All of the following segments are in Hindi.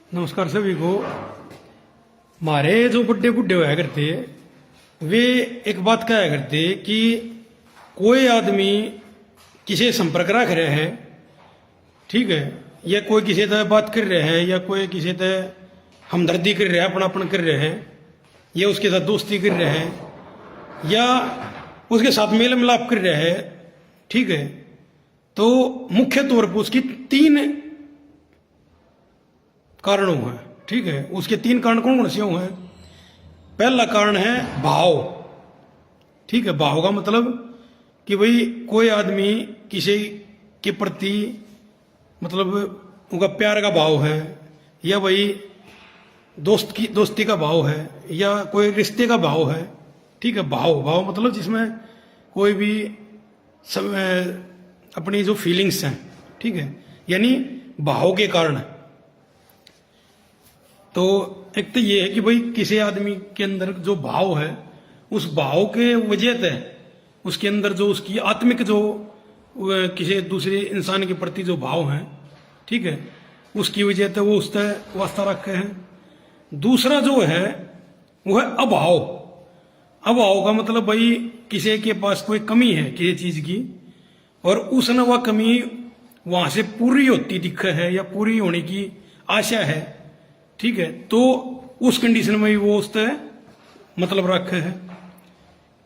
नमस्कार सभी को। हमारे जो बड़े बुढ़े होया करते वे एक बात कहा करते कि कोई आदमी किसी संपर्क रख रहे है, ठीक है, या कोई किसी से बात कर रहे हैं, या कोई किसी से हमदर्दी कर रहे हैं, अपनापन कर रहे हैं, या उसके साथ दोस्ती कर रहे हैं, या उसके साथ मेल मिलाप कर रहे हैं, ठीक है, तो मुख्य तौर पर उसकी तीन कारणों हैं, ठीक है। उसके तीन कारण कौन कौन से हैं? पहला कारण है भाव, ठीक है। भाव का मतलब कि भाई कोई आदमी किसी के प्रति मतलब उनका प्यार का भाव है, या भाई दोस्ती का भाव है, या कोई रिश्ते का भाव है, ठीक है। भाव मतलब जिसमें कोई भी सब अपनी जो फीलिंग्स हैं, ठीक है, यानी भाव के कारण। तो एक तो ये है कि भाई किसी आदमी के अंदर जो भाव है, उस भाव के वजह से उसके अंदर जो उसकी आत्मिक जो किसी दूसरे इंसान के प्रति जो भाव है, ठीक है, उसकी वजह से वो उससे वास्ता रखे हैं। दूसरा जो है वो है अभाव। अभाव का मतलब भाई किसी के पास कोई कमी है किसी चीज की, और उसने वह कमी वहां से पूरी होती दिख है, या पूरी होने की आशा है, ठीक है, तो उस कंडीशन में वो उससे मतलब रखे है।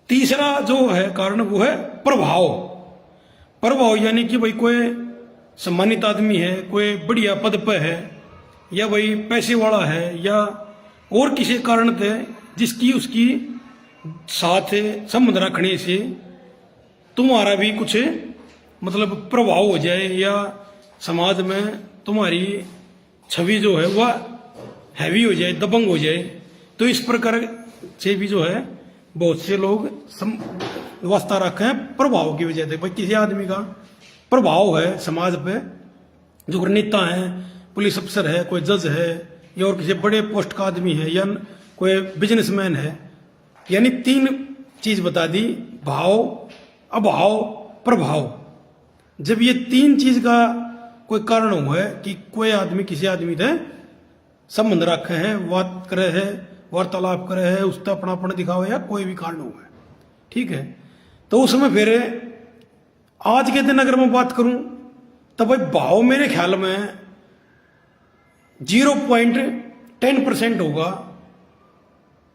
तीसरा जो है कारण वो है प्रभाव। प्रभाव यानी कि भाई कोई सम्मानित आदमी है, कोई बढ़िया पद पर है, या भाई पैसे वाला है, या और किसी कारण से जिसकी उसकी साथ संबंध रखने से तुम्हारा भी कुछ मतलब प्रभाव हो जाए, या समाज में तुम्हारी छवि जो है वह हैवी हो जाए, दबंग हो जाए। तो इस प्रकार से भी जो है बहुत से लोग वास्ता रखे हैं प्रभाव की वजह से। भाई किसी आदमी का प्रभाव है समाज पे, जो नेता है, पुलिस अफसर है, कोई जज है, या और किसी बड़े पोस्ट का आदमी है, या कोई बिजनेसमैन है, यानी तीन चीज बता दी, भाव, अभाव, प्रभाव। जब ये तीन चीज का कोई कारण हुआ है कि कोई आदमी किसी आदमी से संबंध रखे है, बात करे है, वार्तालाप करे है, उसका अपनापन दिखावे, या कोई भी कारण हुआ है, ठीक है, तो उसमें फिर आज के दिन अगर मैं बात करूं तो भाई भाव मेरे ख्याल में 0.10% होगा,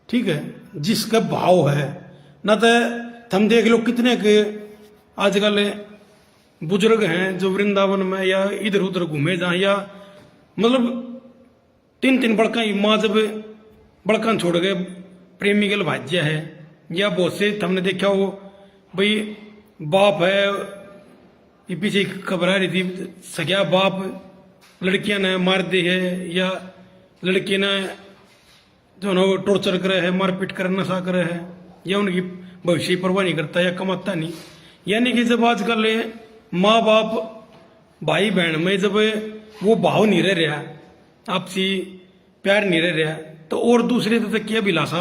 ठीक है, जिसका भाव है ना। तो हम देख लो कितने के आजकल बुजुर्ग हैं जो वृंदावन में या इधर उधर घूमे जाए, या मतलब तीन बड़का माँ जब बड़का छोड़ गए प्रेमी के भाज्य है, या बहुत से हमने देखा हो भाई बाप है, ये पीछे खबर आ रही थी, सगया बाप लड़कियां ने मार दी है, या लड़की ने जो ना टॉर्चर करे है, मारपीट करे, नशा करे है, या उनकी भविष्य परवाह नहीं करता, या कमाता नहीं। यानी कि जब आजकल माँ बाप भाई बहन में जब वो भाव नहीं रह रहा, आपसी प्यार नहीं रह रहा, तो और दूसरे तक की अभिलाषा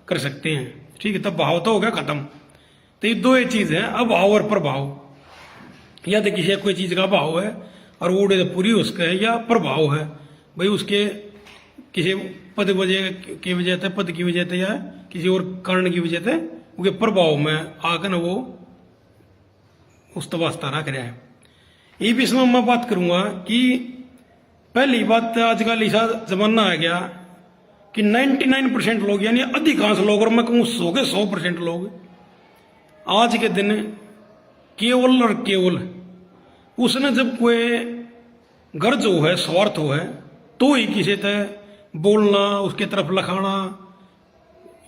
कर सकते हैं, ठीक है, तब भाव तो हो गया खत्म। तो ये दो ही चीज है, अभाव और प्रभाव। या तो किसी कोई चीज का भाव है और वो पूरी उसका है, या प्रभाव है भाई उसके किसी पद वजह की वजह से, पद की वजह से, या किसी और कारण की वजह से उनके प्रभाव में आकर वो उस वास्ता रख रहा है। ये भी इसमें मैं बात करूंगा कि पहली बात आजकल ऐसा जमाना आ गया कि 99% लोग, यानी अधिकांश लोग, और मैं कहूँ 100% लोग आज के दिन केवल और केवल उसने जब कोई गर्ज हो है, स्वार्थ हो है, तो ही किसी तरह बोलना, उसके तरफ लखाना,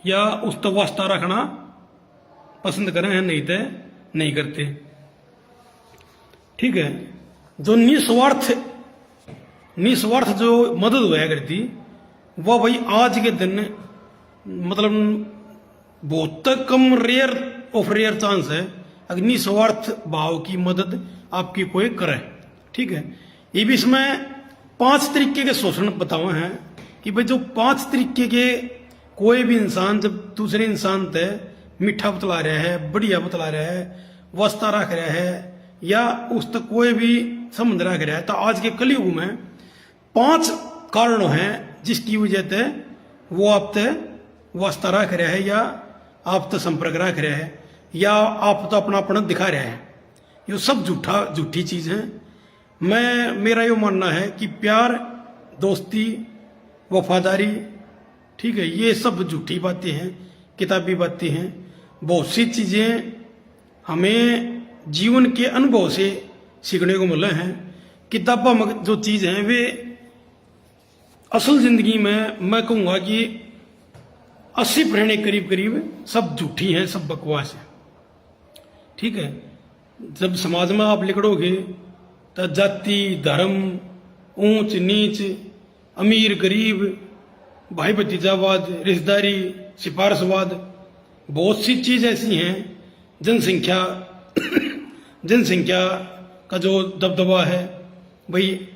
या उस तक वास्ता रखना पसंद करें हैं, नहीं तो नहीं करते, ठीक है। जो निस्वार्थ जो मदद हुआ करती, वह भाई आज के दिन मतलब बहुत कम, रेयर ऑफ रेयर चांस है अगर निस्वार्थ भाव की मदद आपकी कोई करे, ठीक है। ये भी इसमें 5 तरीके के शोषण बताए हैं कि भाई जो 5 तरीके के कोई भी इंसान जब दूसरे इंसान से मीठा बतला रहा है, बढ़िया बतला रहा है, वास्ता रख रहा है, या उस तक कोई भी संबंध रख रहा है, तो आज के कलयुग में 5 कारण हैं जिसकी वजह से वो आप ते वास्ता रख रहा है या आप तो संपर्क रख रहा है या आप तो अपनापन दिखा रहा है। ये सब झूठी चीज है। मेरा ये मानना है कि प्यार, दोस्ती, वफादारी, ठीक है, ये सब झूठी बातें हैं, किताबी बातें हैं। बहुत सी चीजें हमें जीवन के अनुभव से सीखने को मिले हैं। किताबों में जो चीज है वे असल जिंदगी में मैं कहूंगा कि 80% करीब सब झूठी हैं, सब बकवास है। ठीक है, जब समाज में आप लिखड़ोगे तो जाति, धर्म, ऊंच नीच, अमीर गरीब, भाई भतीजावाद, रिश्तेदारी, सिफारिशवाद, बहुत सी चीज ऐसी हैं। जनसंख्या का जो दबदबा है, भाई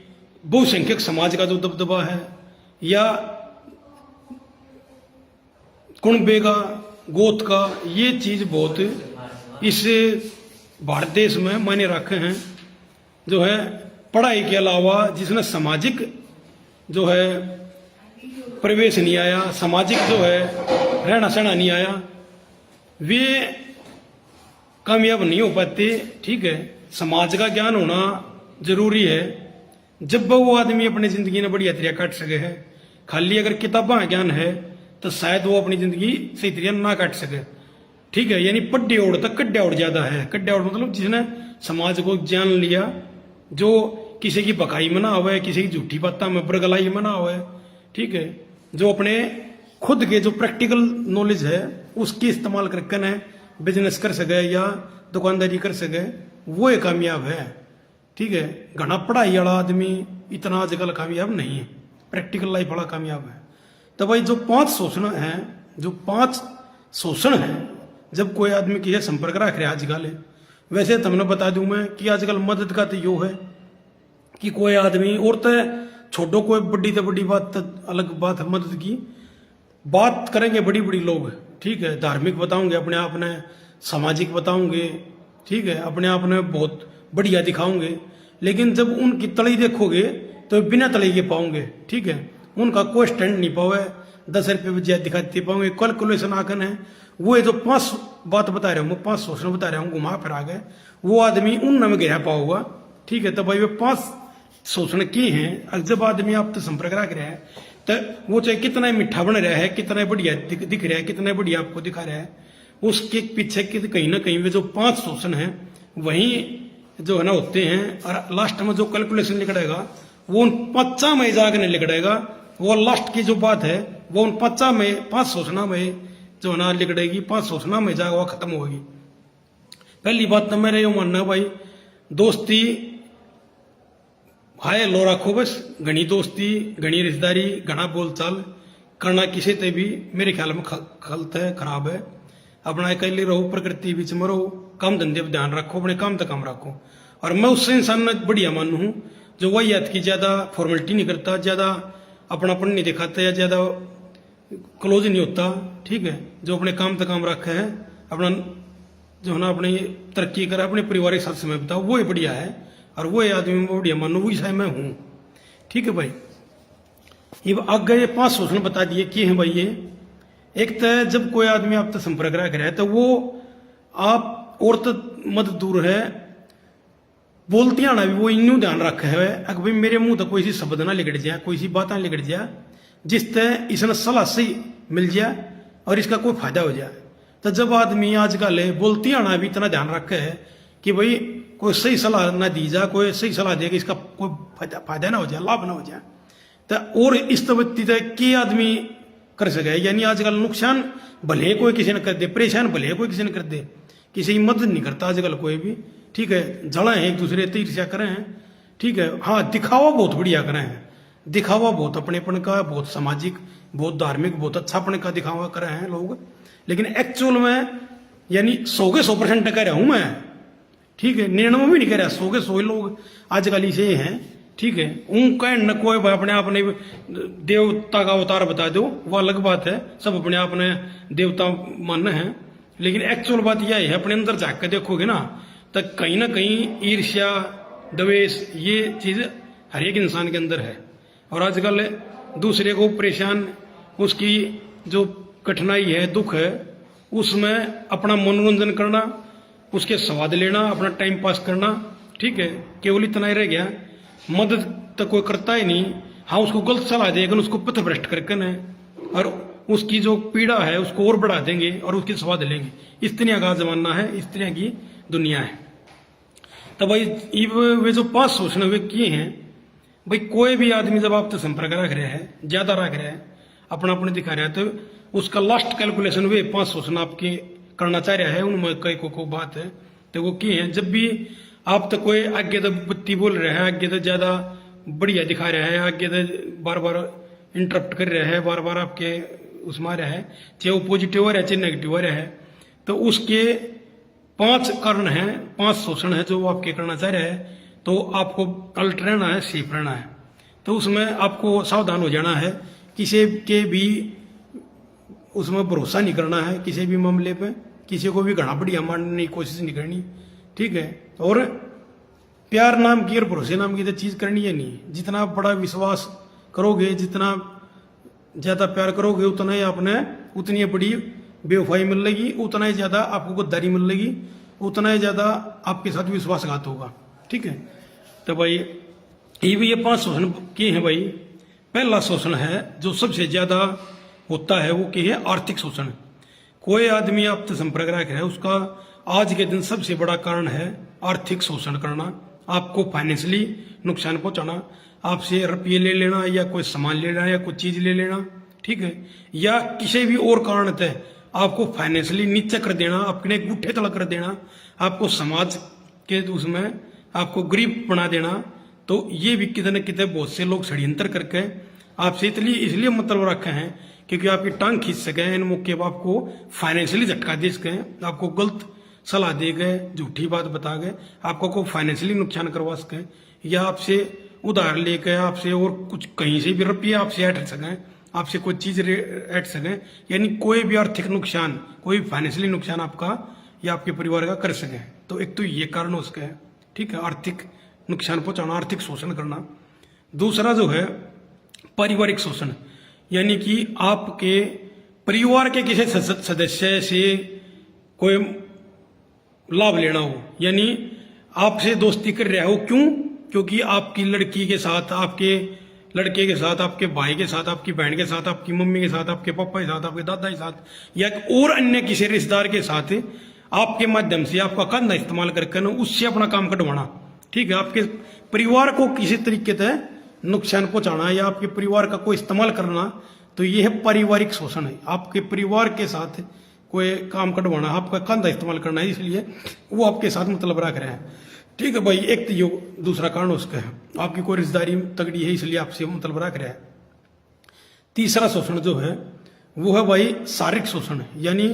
बहुसंख्यक समाज का जो दबदबा है, या कुणबे का, गोत का, ये चीज बहुत इस भारत देश में मायने रखे हैं। जो है पढ़ाई के अलावा जिसने सामाजिक जो है प्रवेश नहीं आया, सामाजिक जो है रहना सहना नहीं आया, वे कामयाब नहीं हो पाते। ठीक है, समाज का ज्ञान होना जरूरी है। जब वो आदमी अपनी जिंदगी ने बढ़िया तरीका काट सके है। खाली अगर किताबा ज्ञान है तो शायद वो अपनी जिंदगी सही तरीका ना काट सके। ठीक है, यानी पड्डे ओढ़ तक कड्डा ओढ़ ज्यादा है। कड्डा ओढ़ मतलब जिसने समाज को जान लिया, जो किसी की बकाई में ना आवे, किसी की झूठी बातों में बरगलाई में ना आवे। ठीक है, जो अपने खुद के जो प्रैक्टिकल नॉलेज है उसकी इस्तेमाल करके न बिजनेस कर सके या दुकानदारी कर सके, वो एक कामयाब है। ठीक है, घना पढ़ाई वाला आदमी इतना आजकल कामयाब नहीं है, प्रैक्टिकल लाइफ वाला कामयाब है। तो भाई जो 5 शोषण है, जो 5 शोषण है जब कोई आदमी किसी संपर्क रख रहा है आजकल, वैसे तुमने बता दूं मैं कि आजकल मदद का तो यो है कि कोई आदमी और तो छोड़ो, कोई बड़ी तो बड़ी बात, अलग बात है मदद की बात करेंगे बड़ी बड़ी लोग। ठीक है, धार्मिक बताओगे, अपने आप ने सामाजिक बताओगे, ठीक है, अपने आप ने बहुत बढ़िया दिखाओगे, लेकिन जब उनकी तली देखोगे तो बिना तली के पाओगे। ठीक है, उनका कोई स्टैंड नहीं पाओगे, 10 रुपये बजे दिखाते पाओगे, कैलकुलेशन आकन है। वो जो 5 बात बता रहा हूँ मैं, 5 शोषण बता रहा हूँ, घुमा फिरा गए, वो आदमी उन में गया पाओगा। ठीक है, तो भाई वे 5 शोषण किए हैं। जब आदमी आप तो संपर्क रख रहा है तो वो चाहे कितना मीठा बन रहा है, कितना बढ़िया दिख रहा है, कितना बढ़िया आपको दिखा रहा है, उसके पीछे कहीं ना कहीं वे जो 5 शोषण है वही जो है ना होते हैं। और लास्ट में जो कैलकुलेशन लिखड़ेगा वो उन 5 में जाकर नहीं लिखड़ेगा, वो लास्ट की जो बात है वो उन 5 शोषणा में जो है ना लिखड़ेगी, 5 शोषणा में जाकर वो खत्म होगी। पहली बात तो मेरा ये मानना है भाई, दोस्ती हाय लो रखो, बस घनी दोस्ती, घनी रिश्तेदारी, घना बोलचाल करना किसी से भी मेरे ख्याल में गलत है, खराब है। अपना अकेले रहो, प्रकृति बीच में रहो, काम धंधे पर ध्यान रखो, अपने काम तक काम रखो। और मैं उससे इंसान में बढ़िया मानू हूँ जो वही याद की ज्यादा फॉर्मेलिटी नहीं करता, ज्यादा अपनापन नहीं दिखाता या ज्यादा क्लोज नहीं होता। ठीक है, जो अपने काम तक काम रखा है, अपना जो है ना अपनी तरक्की करे, अपने परिवार के साथ समय बिताओ, वो ही बढ़िया है। और वो आदमी में बढ़िया मानो, वही शायद मैं हूं। ठीक है भाई, ये आगे ये 5 शोषण बता दिए कि हैं भाई। ये एक तो जब कोई आदमी आपसे संपर्क रख रहा है तो वो आप और तो मत दूर है, बोलती आना भी वो इन्नू ध्यान रखा है अगर भाई मेरे मुंह तो कोई सी शब्द ना लिगड़ जाए, कोई सी बात ना लिगड़ जाए जिससे इसने सलाह सही मिल जाए और इसका कोई फायदा हो जाए। तो जब आदमी आजकल बोलती आना भी इतना ध्यान रखे है कि भाई कोई सही सलाह ना दी जाए, कोई सही सलाह देगा इसका कोई फायदा ना हो जाए, लाभ ना हो जाए, तो और इस तबत्ती के आदमी कर सके। यानी आजकल नुकसान भले कोई किसी ने कर दे, परेशान भले कोई किसी ने कर दे, किसी की मदद नहीं करता आजकल कोई भी। ठीक है, जड़ा है एक दूसरे से ईर्ष्या करें हैं। ठीक है, हाँ दिखावा बहुत बढ़िया करें हैं, दिखावा बहुत अपनेपन का, बहुत सामाजिक, बहुत धार्मिक, बहुत अच्छा अपने का दिखावा करें हैं लोग, लेकिन एक्चुअल में यानी 100 के 100% कह रहा हूं मैं। ठीक है, 99 भी नहीं कह रहा, 100 के 100 लोग आजकल इसे हैं। ठीक है, उनका न कोई अपने आप ने देवता का अवतार बता दो, वो अलग बात है, सब अपने आप ने देवता मानना है, लेकिन एक्चुअल बात यह है अपने अंदर झाँक के देखोगे ना तो कहीं ना कहीं ईर्ष्या, द्वेष, ये चीज हर एक इंसान के अंदर है। और आजकल दूसरे को परेशान, उसकी जो कठिनाई है, दुख है, उसमें अपना मनोरंजन करना, उसके स्वाद लेना, अपना टाइम पास करना, ठीक है, केवल इतना ही रह गया। मदद तो कोई करता ही नहीं। हाँ, उसको गलत सलाह देगा, उसको पथभ्रष्ट करके न, और उसकी जो पीड़ा है उसको और बढ़ा देंगे और उसकी स्वाद लेंगे। इस तरह का जमाना है, इस तरह की दुनिया है। तो भाई वे जो 5 शोषण वे किए हैं भाई, कोई भी आदमी जब आपसे संपर्क रख रहा है, ज्यादा रख रहा है, अपना अपने दिखा रहा है, तो उसका लास्ट कैलकुलेशन वे 5 शोषण आपके करना चाह रहा है। उनमें कई को बात है तो वो किए हैं। जब भी आप तो कोई आगे तो बत्ती बोल रहे हैं, आगे तो ज्यादा बढ़िया दिखा रहा है, आगे तो बार बार इंटरप्ट कर रहा है, बार बार आपके उसमें आ रहा है, चाहे वो पॉजिटिव आ रहा है चाहे नेगेटिव आ रहा है, तो उसके 5 कारण हैं, 5 शोषण है जो वो आपके करना चाह रहे हैं। तो आपको अलर्ट रहना है, सेफ रहना है। तो उसमें आपको सावधान हो जाना है, किसी के भी उसमें भरोसा नहीं करना है, किसी भी मामले पे किसी को भी घना बढ़िया मानने की कोशिश नहीं करनी, ठीक है। और प्यार नाम की और भरोसे नाम की तो चीज करनी है नहीं। जितना बड़ा विश्वास करोगे, जितना ज्यादा प्यार करोगे, उतना ही आपने उतनी बड़ी बेवफाई मिलेगी, उतना ही ज्यादा आपको गद्दारी मिलेगी, उतना ही ज्यादा आपके साथ विश्वासघात होगा, ठीक है। तो भाई ये भी ये 5 शोषण किए हैं भाई। पहला शोषण है जो सबसे ज्यादा होता है, वो क्या है? आर्थिक शोषण। कोई आदमी आपसे संपर्क रख रहा है, उसका आज के दिन सबसे बड़ा कारण है आर्थिक शोषण करना, आपको फाइनेंशियली नुकसान पहुंचाना, आपसे रुपये ले लेना या कोई सामान ले लेना या कोई चीज ले लेना, ठीक है, या किसी भी और कारण से आपको फाइनेंशियली नीचे कर देना, अपने गुट्ठे तला कर देना, आपको समाज के उसमें आपको गरीब बना देना। तो ये भी कितने कितने बहुत से लोग षड्यंत्र करके आपसे इसलिए मतलब रखे हैं क्योंकि आपकी टांग खींच सके, इन मौके पर आपको फाइनेंशियली झटका दे सके, आपको गलत सलाह दे गए, झूठी बात बता गए, आपको कोई फाइनेंशियली नुकसान करवा सके, या आपसे उधार लेकर आपसे और कुछ कहीं से भी रुपये आपसे हट सकें, आपसे कोई चीज हट सकें, यानी कोई भी आर्थिक नुकसान, कोई फाइनेंशियली नुकसान आपका या आपके परिवार का कर सके। तो एक तो ये कारण हो सके, ठीक है, आर्थिक नुकसान पहुंचाना, आर्थिक शोषण करना। दूसरा जो है पारिवारिक शोषण, यानी कि आपके परिवार के किसी सदस्य से कोई लाभ लेना हो, यानी आपसे दोस्ती कर रहा हो, क्यों? क्योंकि आपकी लड़की के साथ, आपके लड़के के साथ, आपके भाई के साथ, आपकी बहन के साथ, आपकी मम्मी के साथ, आपके पापा के साथ, आपके दादा के साथ, या और अन्य किसी रिश्तेदार के साथ आपके माध्यम से आपका कंधा इस्तेमाल करके ना उससे अपना काम कटवाना, ठीक है, आपके परिवार को किसी तरीके से नुकसान पहुंचाना या आपके परिवार का कोई इस्तेमाल करना, तो यह है पारिवारिक शोषण है। आपके परिवार के साथ कोई काम कटवाना, आपका कंधा इस्तेमाल करना है, इसलिए वो आपके साथ मतलब रख रहे हैं, ठीक है भाई। एक तो ये दूसरा कारण उसका है, आपकी कोई रिश्तेदारी तगड़ी है इसलिए आपसे मतलब रख रहा है। तीसरा शोषण जो है वो है भाई शारीरिक शोषण, यानी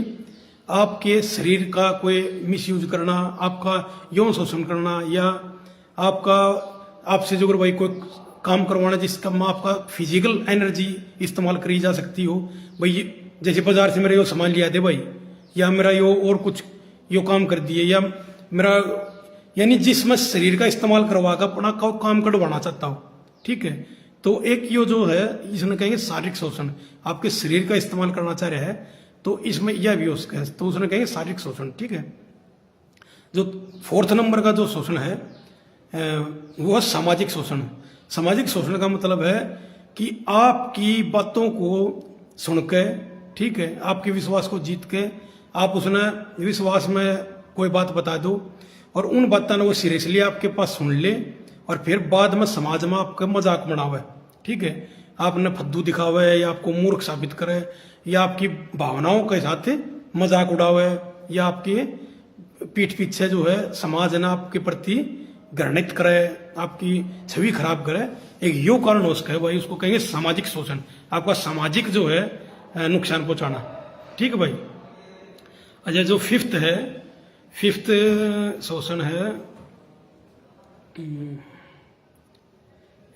आपके शरीर का कोई मिसयूज करना, आपका यौन शोषण करना, या आपका आपसे जो भाई कोई काम करवाना जिसका आपका फिजिकल एनर्जी इस्तेमाल करी जा सकती हो, भाई जैसे बाजार से मेरा यो सामान लिया दे भाई, या मेरा यो और कुछ यो काम कर दिए, या मेरा यानी जिसमें शरीर का इस्तेमाल करवा कर अपना काम कटवाना चाहता हो, ठीक है। तो एक यो जो है इसमें कहेंगे शारीरिक शोषण, आपके शरीर का इस्तेमाल करना चाह रहा है, तो इसमें यह भी हो सके, तो उसने कहेंगे शारीरिक शोषण, ठीक है। जो 4th नंबर का जो शोषण है वो है सामाजिक शोषण। सामाजिक शोषण का मतलब है कि आपकी बातों को सुनकर, ठीक है, आपके विश्वास को जीत के आप उसने विश्वास में कोई बात बता दो और उन बातों ने वो सीरियसली आपके पास सुन ले और फिर बाद में समाज में आपका मजाक बनावे, ठीक है, आपने फद्दू दिखावे या आपको मूर्ख साबित करे या आपकी भावनाओं के साथ मजाक उड़ावे या आपके पीठ पीछे जो है समाज ने आपके प्रति घृणित करे, आपकी छवि खराब करे, एक यो कारण हो सके भाई, उसको कहेंगे सामाजिक शोषण, आपका सामाजिक जो है नुकसान पहुंचाना, ठीक है भाई। अच्छा, जो 5th है, 5th शोषण है,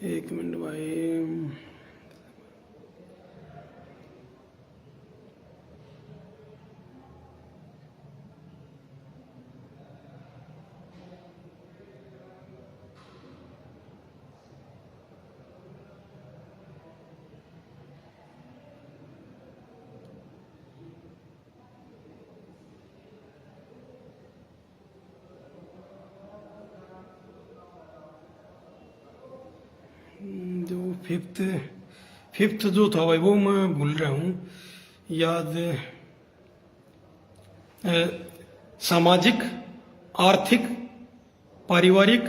एक मिनट भाई, फिफ्थ फिफ्थ जो था भाई वो मैं भूल रहा हूँ याद। सामाजिक, आर्थिक, पारिवारिक,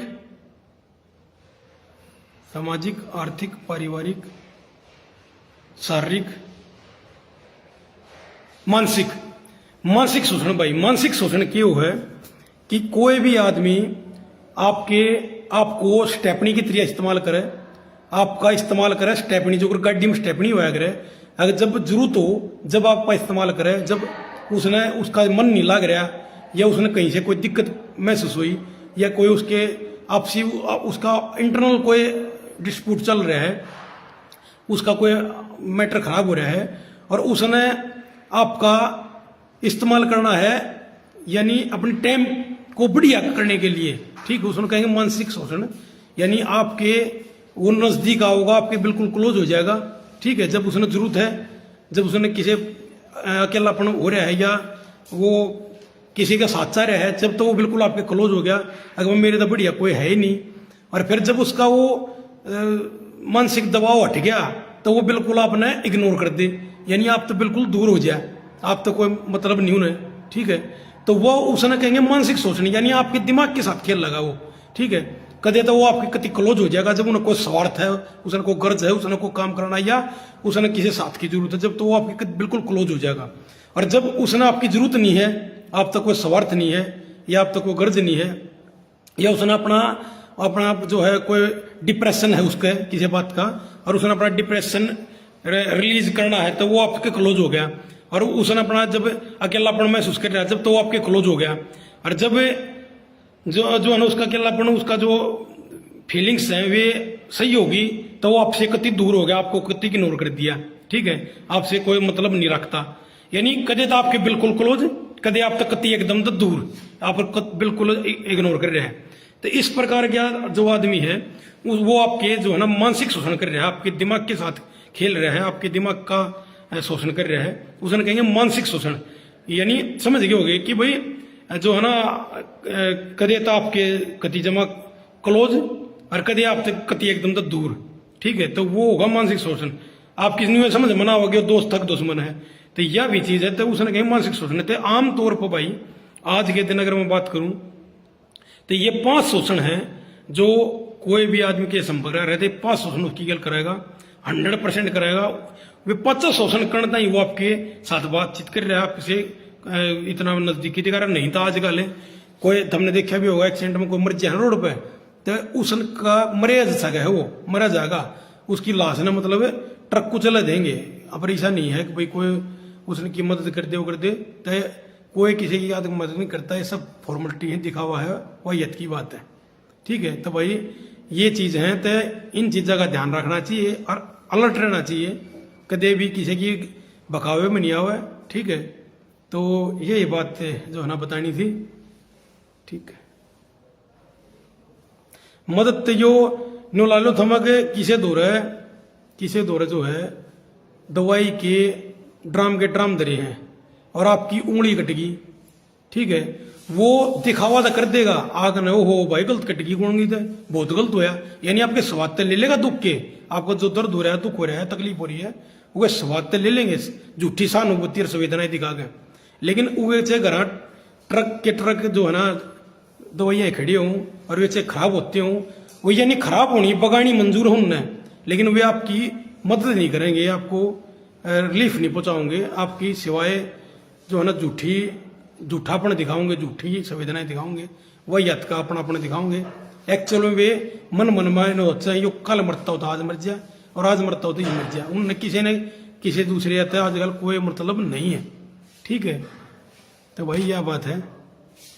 सामाजिक, आर्थिक, पारिवारिक, शारीरिक, मानसिक। मानसिक शोषण भाई, मानसिक शोषण क्यों है कि कोई भी आदमी आपको स्टेपनी की तरह इस्तेमाल करे, आपका इस्तेमाल करे स्टेपनी, जो गाड़ी में स्टेपनी हुआ करे, अगर जब जरूरत हो जब आपका इस्तेमाल करे, जब उसका मन नहीं लग रहा या उसने कहीं से कोई दिक्कत महसूस हुई या कोई उसके आपसी उसका इंटरनल कोई डिस्प्यूट चल रहा है, उसका कोई मैटर खराब हो रहा है और उसने आपका इस्तेमाल करना है, यानी अपने टाइम को बढ़िया करने के लिए, ठीक, उसने कहेंगे मानसिक शोषण। यानी आपके वो नजदीक आओगा, आपके बिल्कुल क्लोज हो जाएगा, ठीक है, जब उसने जरूरत है, जब उसने किसी अकेलापन हो रहा है या वो किसी का साथ चाह रहा है, जब तो वो बिल्कुल आपके क्लोज हो गया, अगर वो मेरे तो बढ़िया कोई है ही नहीं, और फिर जब उसका वो मानसिक दबाव हट गया तो वो बिल्कुल आपने इग्नोर कर दे, यानी आप तो बिल्कुल दूर हो जाए, आप तो कोई मतलब नहीं है, ठीक है, तो वो उसने कहेंगे मानसिक शोषण, यानी आपके दिमाग के साथ खेल लगा वो, ठीक है, कदे तो वो आपके कति क्लोज हो जाएगा जब उन्हें कोई स्वार्थ है, उसने कोई गर्ज है, उसने कोई काम करना या उसने किसी साथ की जरूरत है, जब तो वो आपके बिल्कुल क्लोज हो जाएगा। और जब उसने आपकी जरूरत नहीं है, आप तक कोई स्वार्थ नहीं है या आप तक कोई गर्ज नहीं है, या उसने अपना जो है कोई डिप्रेशन है उसके किसी बात का और उसने अपना डिप्रेशन रिलीज करना है, तो वो आपके क्लोज हो गया। और उसने अपना जब अकेलापन महसूस कर रहा है, जब तो वो आपके क्लोज हो गया। और जब जो है ना उसका अकेलापन, उसका जो फीलिंग्स हैं वे सही होगी तो वो आपसे कति दूर हो गया, आपको कति इग्नोर कर दिया, ठीक है, आपसे कोई मतलब नहीं रखता, यानी कदे तो आपके बिल्कुल क्लोज, कदे आप तक कति एकदम तो दूर, आप बिल्कुल इग्नोर कर रहे हैं। तो इस प्रकार का जो आदमी है वो आपके जो है ना मानसिक शोषण कर रहा है, आपके दिमाग के साथ खेल रहा है, आपके दिमाग का शोषण कर रहा है, उसने कहेंगे मानसिक शोषण। यानी समझ गए होगे कि भाई जो है ना कदे तो आपके कति जमा क्लोज और कदे आप तक कति एकदम तो दूर, ठीक है, तो वो होगा मानसिक शोषण। आप किसी में समझ मना होगे दोस्त तक दुश्मन है, तो यह भी चीज है, तो उसने कहीं मानसिक शोषण है। आमतौर पर भाई आज के दिन अगर मैं बात करूं तो ये 5 शोषण है जो कोई भी आदमी के संपर्क में रहते, 5 शोषण उसकी गल कराएगा, 100% कराएगा। वे 50 शोषण करना ही वो आपके साथ बातचीत कर रहा है, आपसे इतना नजदीकी दिखा नहीं था। आजकल कोई हमने देखा भी होगा एक्सीडेंट में कोई मर जाए रोड पे, तो उसका मरे सका है, वो मरा जाएगा, उसकी लाश ना मतलब ट्रक को चला देंगे। अब ऐसा नहीं है कि भाई कोई उसने की मदद कर दे वो कर दे, तो कोई किसी की याद मदद नहीं करता, ये सब फॉर्मेलिटी है, दिखावा है, वाहियत की बात है, ठीक है। तो भाई ये चीज है, तो इन चीजों का ध्यान रखना चाहिए और अलर्ट रहना चाहिए, कदे भी किसी की बकावे में नहीं आवे, ठीक है। तो यही बात जो है ना बतानी थी, ठीक है। मदद यो नो लालो थमक किसे दौरे जो है दवाई के ड्राम धरे हैं और आपकी उंगली कटगी, ठीक है, वो दिखावा तो कर देगा, आग न हो भाई गलत कटगी उंगली तो बहुत गलत होया, यानी आपके स्वाद ले लेगा दुख के, आपको जो दर्द हो रहा है, दुख हो रहा है, तकलीफ हो रही है, वो स्वाद ले लेंगे, झूठी सहानुभूति और संवेदनाएं दिखा के। लेकिन वे चाहे घर ट्रक जो है ना दवाइयाँ खड़ी हों और वे चाहे खराब होते हों, वो यानी खराब होनी बगानी मंजूर हो उन्हें, लेकिन वे आपकी मदद नहीं करेंगे, आपको रिलीफ नहीं पहुंचाओगे, आपकी सिवाय जो है ना झूठापन दिखाओगे, झूठी संवेदनाएं दिखाओगे, वही यत का अपना दिखाओगे। एक्चुअल में वे मन में होता यो कल मरता होता आज मर जाए और आज मरता होता ये मर जाए, उनने किसी दूसरे आजकल कोई मतलब नहीं है, ठीक है। तो भाई यह बात है।